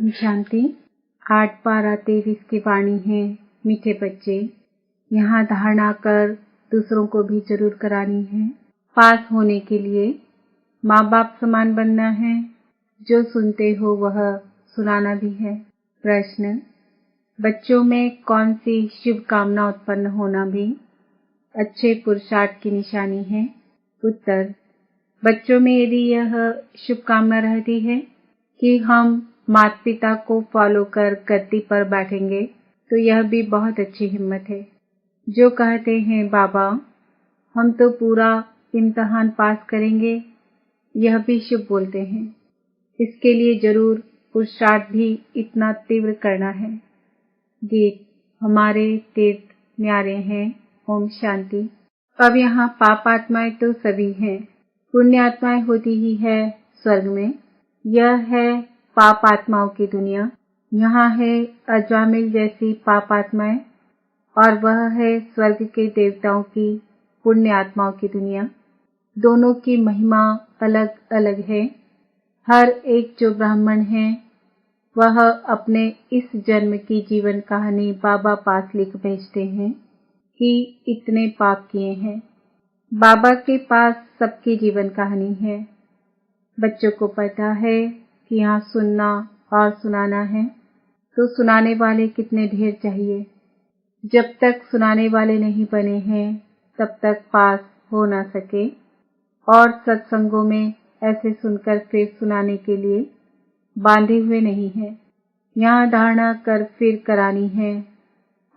ओम शांति। 8/12/23 की वाणी है। मीठे बच्चे, यहाँ धारणा कर दूसरों को भी जरूर करानी है। पास होने के लिए माँ बाप समान बनना है। जो सुनते हो वह सुनाना भी है। प्रश्न: बच्चों में कौन सी शुभ कामना उत्पन्न होना भी अच्छे पुरुषार्थ की निशानी है? उत्तर: बच्चों में यदि यह शुभ कामना रहती है कि हम माता पिता को फॉलो कर गद्दी पर बैठेंगे, तो यह भी बहुत अच्छी हिम्मत है। जो कहते हैं बाबा हम तो पूरा इम्तिहान पास करेंगे, यह भी शुभ बोलते हैं। इसके लिए जरूर पुरुषार्थ भी इतना तीव्र करना है। गीत हमारे तीर्थ न्यारे हैं। ओम शांति। अब यहाँ पाप आत्माएं तो सभी हैं, पुण्य आत्माएं होती ही है स्वर्ग में। यह है पाप आत्माओं की दुनिया। यहाँ है अजवामिल जैसी पाप आत्माएं और वह है स्वर्ग के देवताओं की पुण्य आत्माओं की दुनिया। दोनों की महिमा अलग अलग है। हर एक जो ब्राह्मण है वह अपने इस जन्म की जीवन कहानी बाबा पास लिख भेजते हैं कि इतने पाप किए हैं। बाबा के पास सबकी जीवन कहानी है। बच्चों को पता है कि यहाँ सुनना और सुनाना है, तो सुनाने वाले कितने ढेर चाहिए। जब तक सुनाने वाले नहीं बने हैं तब तक पास हो ना सके। और सत्संगों में ऐसे सुनकर फिर सुनाने के लिए बांधे हुए नहीं हैं। यहाँ धारणा कर फिर करानी है,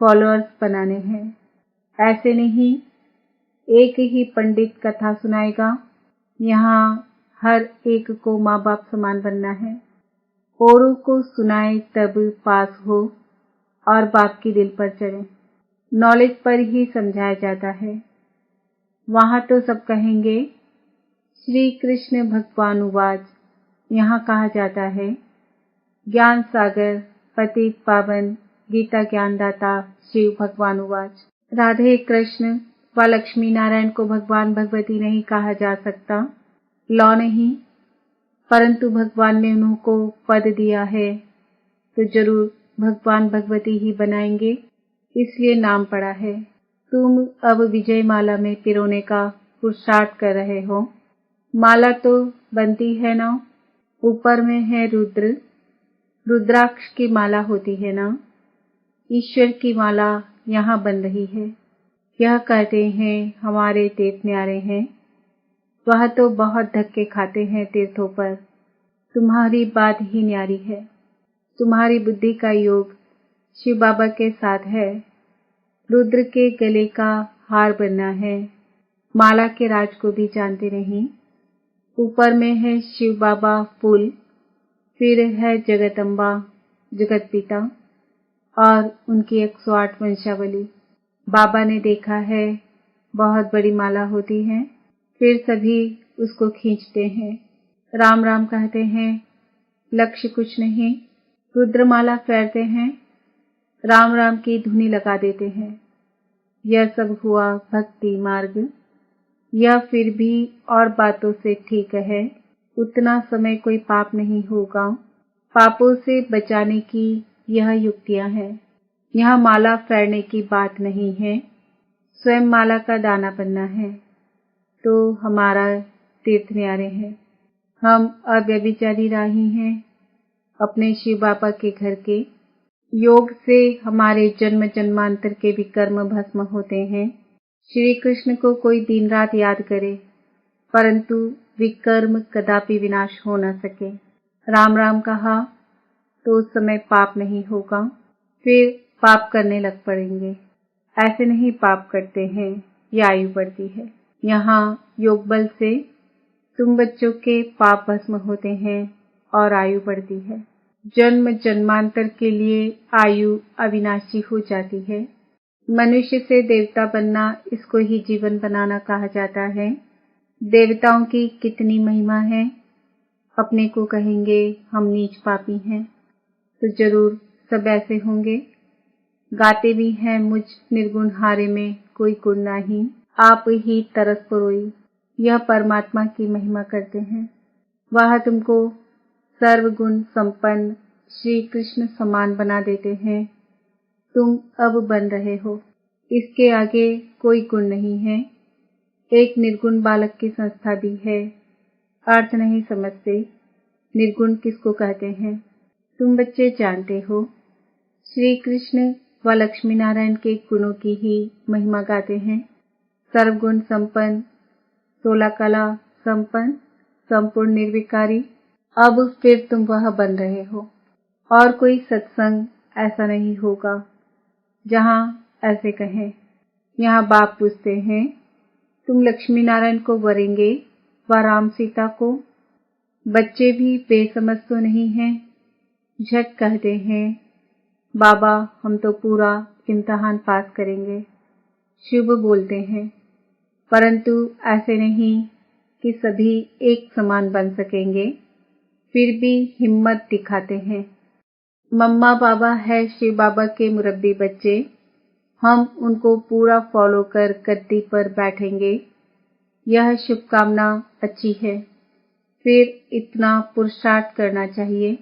फॉलोअर्स बनाने हैं। ऐसे नहीं एक ही पंडित कथा सुनाएगा। यहाँ हर एक को माँ बाप समान बनना है। औरों को सुनाए तब पास हो और बाप की दिल पर चढ़े। नॉलेज पर ही समझाया जाता है। वहाँ तो सब कहेंगे श्री कृष्ण भगवान उवाच। यहाँ कहा जाता है ज्ञान सागर पतित पावन गीता ज्ञानदाता शिव भगवान उवाच। राधे कृष्ण व लक्ष्मी नारायण को भगवान भगवती नहीं कहा जा सकता, लौ नहीं, परंतु भगवान ने उनको पद दिया है तो जरूर भगवान भगवती ही बनाएंगे, इसलिए नाम पड़ा है। तुम अब विजय माला में पिरोने का पुरुषार्थ कर रहे हो। माला तो बनती है ना, ऊपर में है रुद्र, रुद्राक्ष की माला होती है ना। ईश्वर की माला यहाँ बन रही है। यह कहते हैं हमारे तीर्थ न्यारे हैं। वह तो बहुत धक्के खाते हैं तीर्थों पर। तुम्हारी बात ही न्यारी है। तुम्हारी बुद्धि का योग शिव बाबा के साथ है। रुद्र के गले का हार बनना है। माला के राज को भी जानते नहीं। ऊपर में है शिव बाबा फूल, फिर है जगदम्बा जगत पिता और उनकी 108 वंशावली। बाबा ने देखा है बहुत बड़ी माला होती है, फिर सभी उसको खींचते हैं, राम राम कहते हैं, लक्ष्य कुछ नहीं। रुद्रमाला फेरते हैं, राम राम की धुनी लगा देते हैं। यह सब हुआ भक्ति मार्ग। यह फिर भी और बातों से ठीक है। उतना समय कोई पाप नहीं होगा। पापों से बचाने की यह युक्तियां हैं। यहाँ माला फेरने की बात नहीं है, स्वयं माला का दाना बनना है। तो हमारा तीर्थ न्यारे है। हम अव्यभिचारी राही हैं अपने शिव बाबा के घर के। योग से हमारे जन्म जन्मांतर के विकर्म भस्म होते हैं। श्री कृष्ण को कोई दिन रात याद करे, परंतु विकर्म कदापि विनाश हो न सके। राम राम कहा तो उस समय पाप नहीं होगा, फिर पाप करने लग पड़ेंगे। ऐसे नहीं पाप करते हैं या आयु बढ़ती है। यहाँ योग बल से तुम बच्चों के पाप भस्म होते हैं और आयु बढ़ती है। जन्म जन्मांतर के लिए आयु अविनाशी हो जाती है। मनुष्य से देवता बनना, इसको ही जीवन बनाना कहा जाता है। देवताओं की कितनी महिमा है। अपने को कहेंगे हम नीच पापी हैं, तो जरूर सब ऐसे होंगे। गाते भी हैं मुझ निर्गुण हारे में कोई गुण नहीं, आप ही तरस परोई। यह परमात्मा की महिमा करते हैं। वह तुमको सर्वगुण संपन्न श्री कृष्ण समान बना देते हैं। तुम अब बन रहे हो। इसके आगे कोई गुण नहीं है। एक निर्गुण बालक की संस्था भी है। अर्थ नहीं समझते निर्गुण किसको कहते हैं। तुम बच्चे जानते हो, श्री कृष्ण व लक्ष्मी नारायण के गुणों की ही महिमा गाते हैं। सर्वगुण संपन्न, 16 कला संपन्न, संपूर्ण निर्विकारी। अब फिर तुम वह बन रहे हो। और कोई सत्संग ऐसा नहीं होगा जहाँ ऐसे कहें। यहाँ बाप पूछते हैं, तुम लक्ष्मी नारायण को वरेंगे व राम सीता को? बच्चे भी बेसमझ तो नहीं हैं। झट कहते हैं, बाबा हम तो पूरा इम्तिहान पास करेंगे। शुभ बोलते हैं, परंतु ऐसे नहीं कि सभी एक समान बन सकेंगे। फिर भी हिम्मत दिखाते हैं। मम्मा पापा है शिव बाबा के मुरब्बी बच्चे। हम उनको पूरा फॉलो कर गद्दी पर बैठेंगे। यह शुभकामना अच्छी है। फिर इतना पुरुषार्थ करना चाहिए।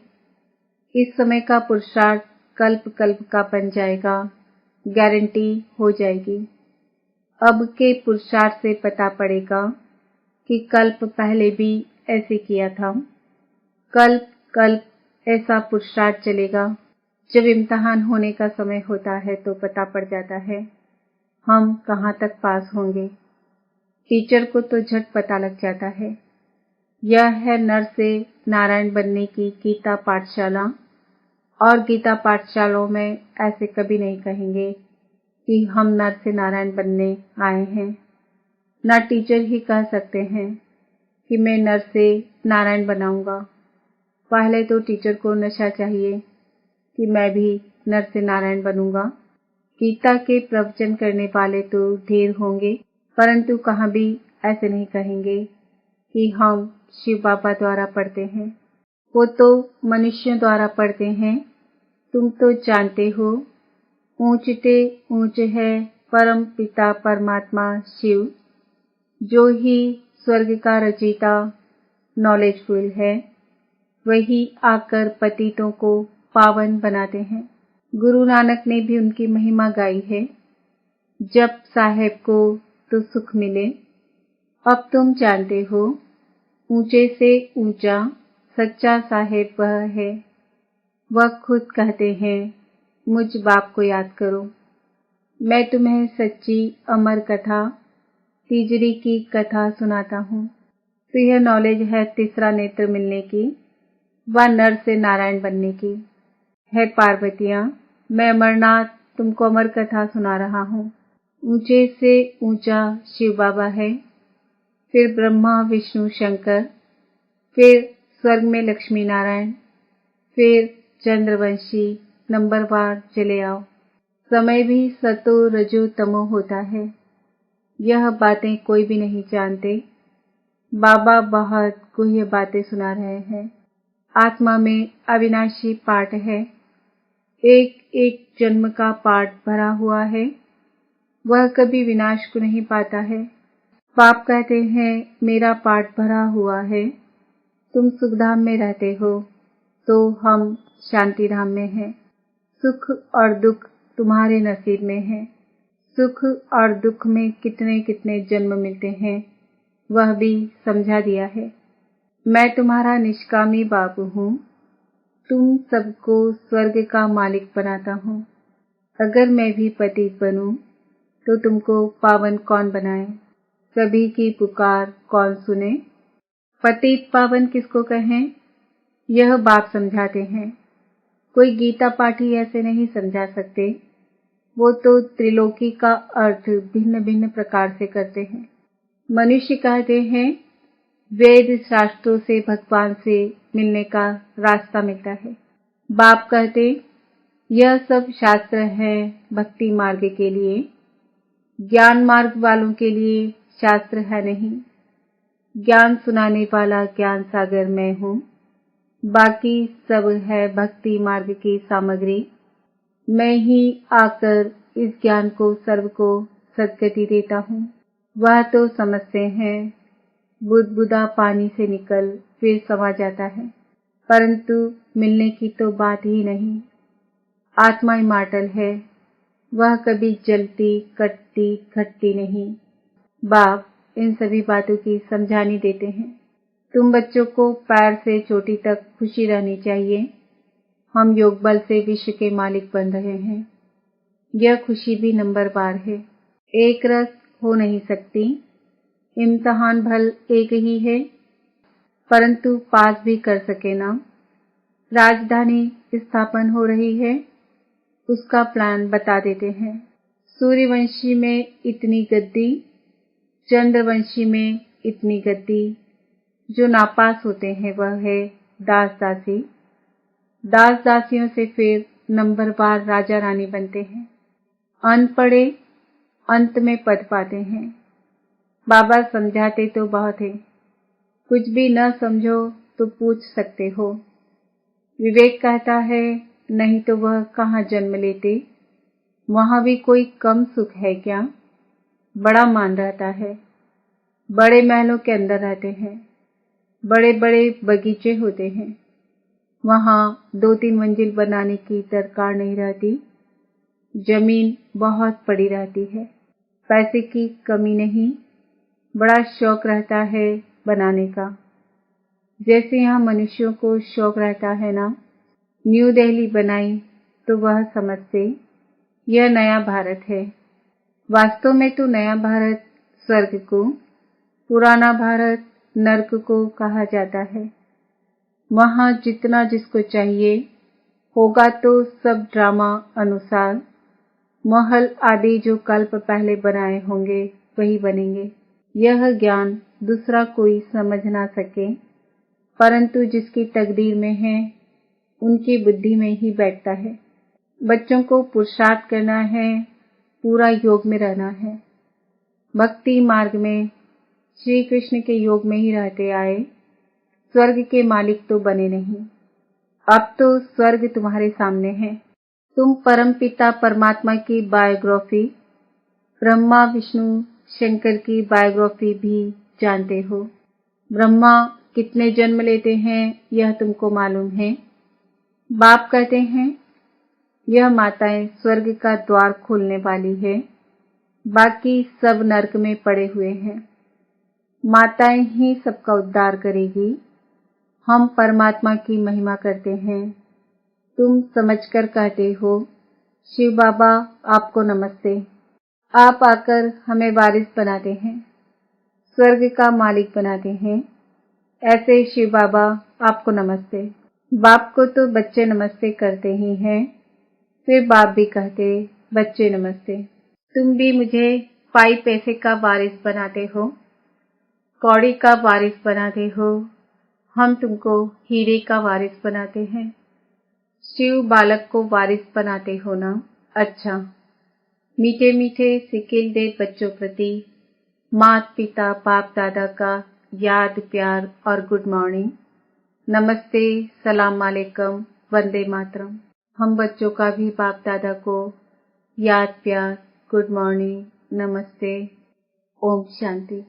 इस समय का पुरुषार्थ कल्प कल्प का बन जाएगा, गारंटी हो जाएगी। अब के पुरुषार्थ से पता पड़ेगा कि कल्प पहले भी ऐसे किया था। कल्प कल्प ऐसा पुरुषार्थ चलेगा। जब इम्तिहान होने का समय होता है तो पता पड़ जाता है हम कहाँ तक पास होंगे। टीचर को तो झट पता लग जाता है। यह है नर से नारायण बनने की गीता पाठशाला। और गीता पाठशालाओं में ऐसे कभी नहीं कहेंगे कि हम नर से नारायण बनने आए हैं। ना टीचर ही कह सकते हैं कि मैं नर से नारायण बनाऊंगा। पहले तो टीचर को नशा चाहिए कि मैं भी नर से नारायण बनूंगा। गीता के प्रवचन करने वाले तो ढेर होंगे, परंतु कहाँ भी ऐसे नहीं कहेंगे कि हम शिव बाबा द्वारा पढ़ते हैं। वो तो मनुष्यों द्वारा पढ़ते हैं। तुम तो जानते हो, ऊंचते ऊंच है परम पिता परमात्मा शिव, जो ही स्वर्ग का रचयिता नॉलेजफुल है, वही आकर पतितों को पावन बनाते हैं। गुरु नानक ने भी उनकी महिमा गाई है। जब साहेब को तो सुख मिले। अब तुम जानते हो, ऊंचे से ऊंचा सच्चा साहेब वह है। वह खुद कहते हैं, मुझ बाप को याद करो। मैं तुम्हें सच्ची अमर कथा तीजरी की कथा सुनाता हूँ। तो यह नॉलेज है तीसरा नेत्र मिलने की व नर से नारायण बनने की। है पार्वतियाँ, मैं अमरनाथ तुमको अमर कथा सुना रहा हूँ। ऊंचे से ऊंचा शिव बाबा है, फिर ब्रह्मा विष्णु शंकर, फिर स्वर्ग में लक्ष्मी नारायण, फिर चंद्रवंशी। नंबरवार चले आओ। समय भी सतो रजो तमो होता है। यह बातें कोई भी नहीं जानते। बाबा बहुत गुह्य बातें सुना रहे हैं। आत्मा में अविनाशी पाठ है। एक एक जन्म का पाठ भरा हुआ है। वह कभी विनाश को नहीं पाता है। बाप कहते हैं, मेरा पाठ भरा हुआ है। तुम सुखधाम में रहते हो तो हम शांति धाम में हैं। सुख और दुख तुम्हारे नसीब में है। सुख और दुख में कितने कितने जन्म मिलते हैं, वह भी समझा दिया है। मैं तुम्हारा निष्कामी बाबू हूँ। तुम सबको स्वर्ग का मालिक बनाता हूँ। अगर मैं भी पतित बनूं तो तुमको पावन कौन बनाए? सभी की पुकार कौन सुने? पतित पावन किसको कहें, यह बाप समझाते हैं। कोई गीता पाठी ऐसे नहीं समझा सकते। वो तो त्रिलोकी का अर्थ भिन्न भिन्न प्रकार से करते हैं। मनुष्य कहते हैं, वेद शास्त्रों से भगवान से मिलने का रास्ता मिलता है। बाप कहते, यह सब शास्त्र है भक्ति मार्ग के लिए। ज्ञान मार्ग वालों के लिए शास्त्र है नहीं। ज्ञान सुनाने वाला ज्ञान सागर मैं हूँ। बाकी सब है भक्ति मार्ग की सामग्री। मैं ही आकर इस ज्ञान को सर्व को सद्गति देता हूँ। वह तो समझते हैं, बुदबुदा पानी से निकल फिर समा जाता है। परंतु मिलने की तो बात ही नहीं। आत्मा इमॉर्टल है, वह कभी जलती, कटती, घटती नहीं। बाप इन सभी बातों की समझानी देते हैं। तुम बच्चों को पैर से चोटी तक खुशी रहनी चाहिए। हम योग बल से विश्व के मालिक बन रहे हैं। यह खुशी भी नंबरवार है, एक रस हो नहीं सकती। इम्तिहान भल एक ही है, परंतु पास भी कर सके ना। राजधानी स्थापन हो रही है, उसका प्लान बता देते हैं। सूर्यवंशी में इतनी गद्दी, चंद्रवंशी में इतनी गद्दी। जो नापास होते हैं वह है दास दासी। दास दासियों से फिर नंबरवार राजा रानी बनते हैं। अनपढ़े अंत में पद पाते हैं। बाबा समझाते तो बहुत है, कुछ भी न समझो तो पूछ सकते हो। विवेक कहता है नहीं तो वह कहाँ जन्म लेते, वहां भी कोई कम सुख है क्या। बड़ा मान रहता है, बड़े महलों के अंदर रहते हैं, बड़े बड़े बगीचे होते हैं। वहां 2-3 मंजिल बनाने की दरकार नहीं रहती, जमीन बहुत पड़ी रहती है। पैसे की कमी नहीं, बड़ा शौक रहता है बनाने का। जैसे यहाँ मनुष्यों को शौक रहता है ना। न्यू दिल्ली बनाई तो वह समझते यह नया भारत है। वास्तव में तो नया भारत स्वर्ग को, पुराना भारत नर्क को कहा जाता है। वहां जितना जिसको चाहिए होगा तो सब ड्रामा अनुसार महल आदि जो कल्प पहले बनाए होंगे वही बनेंगे। यह ज्ञान दूसरा कोई समझ ना सके, परंतु जिसकी तकदीर में है उनकी बुद्धि में ही बैठता है। बच्चों को पुरुषार्थ करना है, पूरा योग में रहना है। भक्ति मार्ग में श्री कृष्ण के योग में ही रहते आए, स्वर्ग के मालिक तो बने नहीं। अब तो स्वर्ग तुम्हारे सामने है। तुम परमपिता परमात्मा की बायोग्राफी, ब्रह्मा विष्णु शंकर की बायोग्राफी भी जानते हो। ब्रह्मा कितने जन्म लेते हैं यह तुमको मालूम है। बाप कहते हैं यह माताएं स्वर्ग का द्वार खोलने वाली है, बाकी सब नरक में पड़े हुए हैं। माताएं ही सबका उद्धार करेगी। हम परमात्मा की महिमा करते हैं। तुम समझकर कहते हो शिव बाबा आपको नमस्ते। आप आकर हमें वारिस बनाते हैं, स्वर्ग का मालिक बनाते हैं। ऐसे शिव बाबा आपको नमस्ते। बाप को तो बच्चे नमस्ते करते ही हैं, फिर बाप भी कहते बच्चे नमस्ते। तुम भी मुझे 5 पैसे का वारिस बनाते हो, कौड़ी का वारिस बनाते हो। हम तुमको हीरे का वारिस बनाते हैं। शिव बालक को वारिस बनाते हो ना। अच्छा, मीठे मीठे सिकिल दे बच्चों प्रति माता पिता बाप दादा का याद प्यार और गुड मॉर्निंग, नमस्ते, सलाम वालेकुम, वंदे मातरम। हम बच्चों का भी बाप दादा को याद प्यार, गुड मॉर्निंग, नमस्ते, ओम शांति।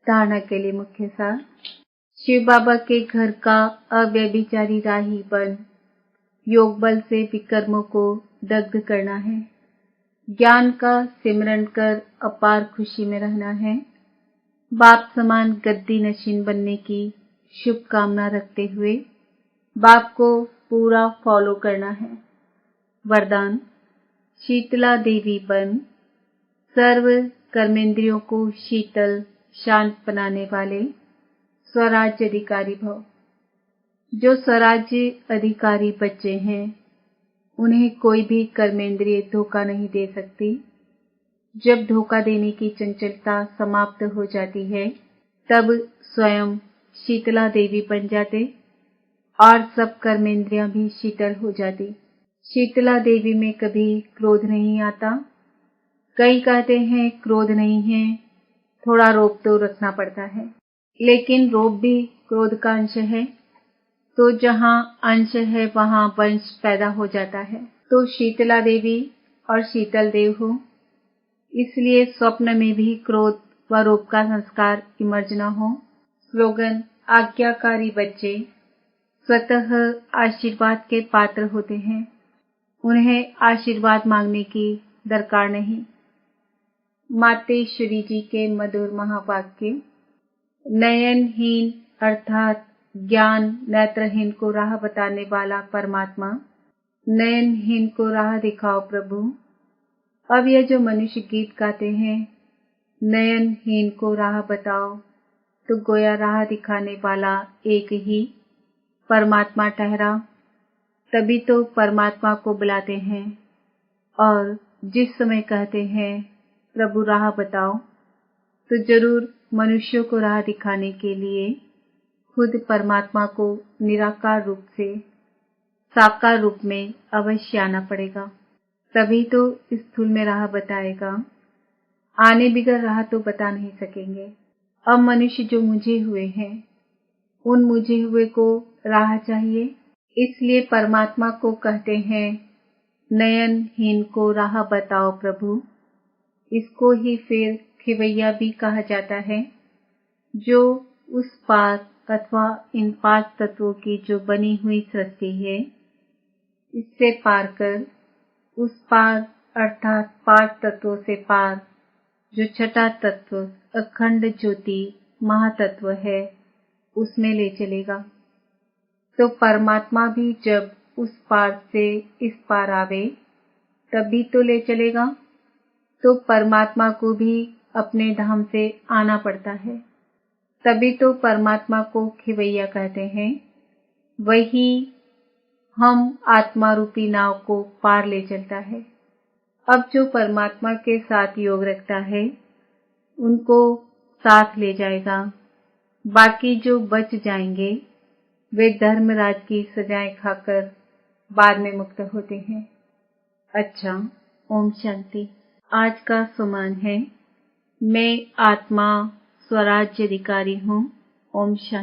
धारणा के लिए मुख्य सार। शिव बाबा के घर का अव्यभिचारी राही बन योग बल से विकर्मों को दग्ध करना है। ज्ञान का सिमरन कर अपार खुशी में रहना है। बाप समान गद्दी नशीन बनने की शुभकामना रखते हुए बाप को पूरा फॉलो करना है। वरदान, शीतला देवी बन सर्व कर्मेंद्रियों को शीतल शांत बनाने वाले स्वराज्य अधिकारी भव। जो स्वराज्य अधिकारी बच्चे हैं उन्हें कोई भी कर्मेंद्रिय धोखा नहीं दे सकती। जब धोखा देने की चंचलता समाप्त हो जाती है तब स्वयं शीतला देवी बन जाते और सब कर्मेंद्रियां भी शीतल हो जाती। शीतला देवी में कभी क्रोध नहीं आता। कई कहते हैं क्रोध नहीं है, थोड़ा रोब तो रखना पड़ता है, लेकिन रोब भी क्रोध का अंश है। तो जहाँ अंश है वहाँ वंश पैदा हो जाता है। तो शीतला देवी और शीतल देव हो, इसलिए स्वप्न में भी क्रोध व रोग का संस्कार इमर्ज न हो। स्लोगन, आज्ञाकारी बच्चे स्वतः आशीर्वाद के पात्र होते हैं। उन्हें आशीर्वाद मांगने की दरकार नहीं। मातेश्वरी जी के मधुर महावाक्य। नयनहीन अर्थात ज्ञान नेत्रहीन को राह बताने वाला परमात्मा, नयनहीन को राह दिखाओ प्रभु। अब यह जो मनुष्य गीत गाते हैं, नयनहीन को राह बताओ, तो गोया राह दिखाने वाला एक ही परमात्मा ठहरा। तभी तो परमात्मा को बुलाते हैं और जिस समय कहते हैं प्रभु राह बताओ, तो जरूर मनुष्यों को राह दिखाने के लिए खुद परमात्मा को निराकार रूप से साकार रूप में अवश्य आना पड़ेगा। तभी तो स्थूल में राह बताएगा। आने बिगर राह तो बता नहीं सकेंगे। अब मनुष्य जो मुझे हुए हैं, उन मुझे हुए को राह चाहिए। इसलिए परमात्मा को कहते हैं नयनहीन को राह बताओ प्रभु। इसको ही फिर खिवैया भी कहा जाता है, जो उस पार अथवा इन 5 तत्वों की जो बनी हुई सृष्टि है, इससे पार कर उस पार अर्थात 5 तत्वों से पार जो छठा तत्व अखंड ज्योति महातत्व है, उसमें ले चलेगा। तो परमात्मा भी जब उस पार से इस पार आवे, तभी तो ले चलेगा। तो परमात्मा को भी अपने धाम से आना पड़ता है। तभी तो परमात्मा को खिवैया कहते हैं। वही हम आत्मा रूपी नाव को पार ले चलता है। अब जो परमात्मा के साथ योग रखता है, उनको साथ ले जाएगा। बाकी जो बच जाएंगे, वे धर्मराज की सजाएं खाकर बाद में मुक्त होते हैं। अच्छा, ओम शांति। आज का सुमन है, मैं आत्मा स्वराज्य अधिकारी हूँ। ओम शांति।